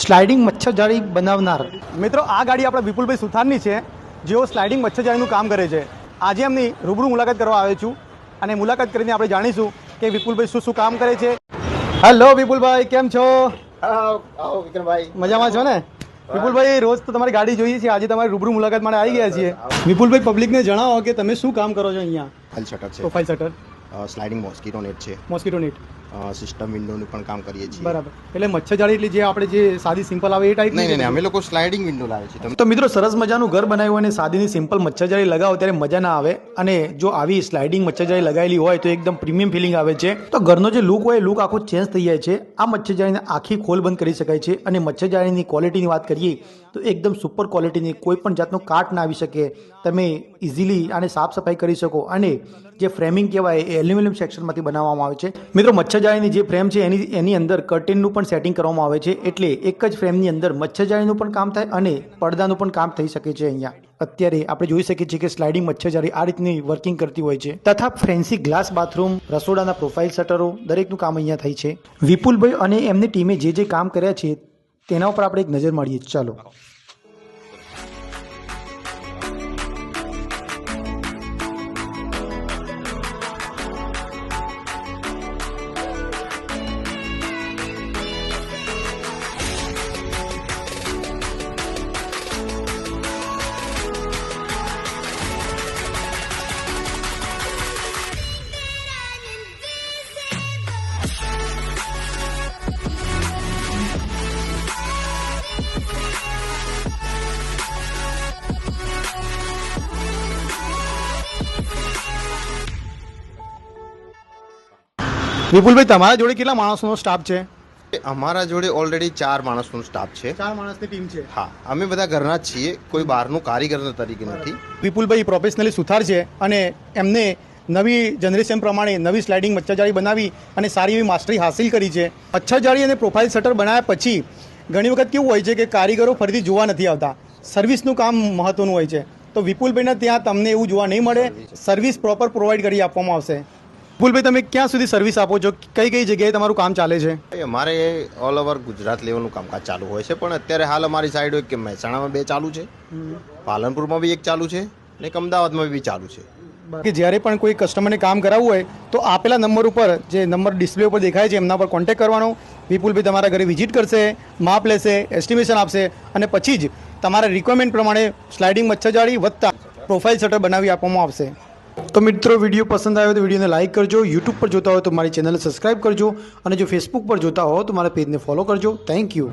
Sliding મચ્છરજાળી બનાવનાર મિત્રો આ ગાડી આપણા વિપુલભાઈ સુથારની છે, જેઓ સ્લાઇડિંગ મચ્છરજાળીનું કામ કરે છે. આજે એમની રૂબરૂ મુલાકાત કરવા આવ્યો છું અને મુલાકાત કરીને આપણે જાણીશું કે વિપુલભાઈ શું શું કામ કરે છે. હેલો વિપુલભાઈ, કેમ છો? આવો વિક્રમભાઈ, મજામાં છો ને? વિપુલભાઈ, રોજ તો તમારી ગાડી જોઈએ છે, આજે તમારી રૂબરૂ મુલાકાત માટે આવી ગયા છીએ. વિપુલભાઈ, પબ્લિકને જણાવો કે તમે શું કામ કરો છો અહીંયા. ફાઇલ શટર છે, profile shutter, sliding mosquito net છે, મોસ્કીટો નેટ, સિસ્ટમ વિન્ડોનું પણ કામ કરીએ છીએ. બરાબર. એટલે મચ્છરજાળી એટલે જે આપણે જે સાદી સિમ્પલ આવે એ ટાઈપ? નહીં, અમે લોકો સ્લાઇડિંગ વિન્ડો લાવે છે. તો મિત્રો, સરસ મજાનું ઘર બનાવ્યું અને સાદીની સિમ્પલ મચ્છરજાળી લગાવો ત્યારે મજા ના આવે, અને જો આવી સ્લાઇડિંગ મચ્છરજાળી લગાવેલી હોય તો એકદમ પ્રીમિયમ ફિલિંગ આવે છે. તો ઘરનો જે લુક હોય એ લુક આખો ચેન્જ થઈ જાય છે. આ મચ્છરજાળીને આખી ખોલ બંધ કરી શકાય છે. અને મચ્છરજાળીની ક્વોલિટીની વાત કરીએ તો એકદમ સુપર ક્વોલિટીની, કોઈ પણ જાતનો કાટ ના આવી શકે. તમે ઇઝીલી આને સાફ સફાઈ કરી શકો. અને જે ફ્રેમિંગ કહેવાય એ એલ્યુમિનિયમ સેક્શનમાંથી બનાવવામાં આવે છે. મિત્રો, મચ્છરજાળીની જે ફ્રેમ છે એની અંદર કર્ટેનનું પણ સેટિંગ કરવામાં આવે છે, એટલે એક જ ફ્રેમની અંદર મચ્છરજાળીનું પણ કામ થાય અને પડદાનું પણ કામ થઈ શકે છે. અહીંયા અત્યારે આપણે જોઈ શકીએ છીએ કે સ્લાઇડિંગ મચ્છરજાળી આ રીતની વર્કિંગ કરતી હોય છે. તથા ફેન્સી ગ્લાસ બાથરૂમ, રસોડાના પ્રોફાઇલ શટરો દરેકનું કામ અહીંયા થાય છે. વિપુલભાઈ અને એમની ટીમે જે કામ કર્યા છે તેના ઉપર આપણે એક નજર મારીએ. ચાલો. વિપુલભાઈ, તમારા જોડે કેટલા માણસોનો સ્ટાફ છે? અમારા જોડે ઓલરેડી 4 માણસનો સ્ટાફ છે. 4 માણસની ટીમ છે. હા, અમે બધા ઘરના જ છીએ, કોઈ બહારનું કારીગર તરીકે નથી. વિપુલભાઈ પ્રોફેશનલી સુથાર છે અને એમને નવી જનરેશન પ્રમાણે નવી સ્લાઇડિંગ મચ્છરજાળી બનાવી અને સારી એવી માસ્ટરી હાંસિલ કરી છે. મચ્છરજાળી અને પ્રોફાઇલ શટર બનાવ્યા પછી ઘણી વખત કેવું હોય છે કે કારીગરો ફરીથી જોવા નથી આવતા. સર્વિસનું કામ મહત્વનું હોય છે. તો વિપુલભાઈના ત્યાં તમને એવું જોવા નહીં મળે. સર્વિસ પ્રોપર પ્રોવાઈડ કરી આપવામાં આવશે. વિપુલભાઈ, તમે ક્યાં સુધી સર્વિસ આપો છો? કઈ કઈ જગ્યાએ તમારું કામ ચાલે છે? અમારે ઓલ ઓવર ગુજરાત લેવલનું કામકાજ ચાલુ હોય છે, પણ અત્યારે હાલ અમારી સાઈડ હોય કે મહેસાણામાં 2 ચાલુ છે, પાલનપુરમાં બી 1 ચાલુ છે અને અમદાવાદમાં બી ચાલુ છે. કે જ્યારે પણ કોઈ કસ્ટમરને કામ કરાવવું હોય તો આપેલા નંબર ઉપર, જે નંબર ડિસ્પ્લે ઉપર દેખાય છે એમના પર કોન્ટેક્ટ કરવાનો. વિપુલભાઈ તમારા ઘરે વિઝિટ કરશે, માપ લેશે, એસ્ટિમેશન આપશે અને પછી જ તમારા રિક્વાયરમેન્ટ પ્રમાણે સ્લાઇડિંગ મચ્છરજાળી વત્તા પ્રોફાઇલ શટર બનાવી આપવામાં આવશે. તો મિત્રો, વિડીયો પસંદ આવ્યો તો વિડીયોને લાઇક કરજો. યુટ્યુબ પર જોતા હોય તો મારી ચેનલને સબસ્ક્રાઇબ કરજો અને જો ફેસબુક પર જોતા હો તો મારા પેજને ફોલો કરજો. Thank you.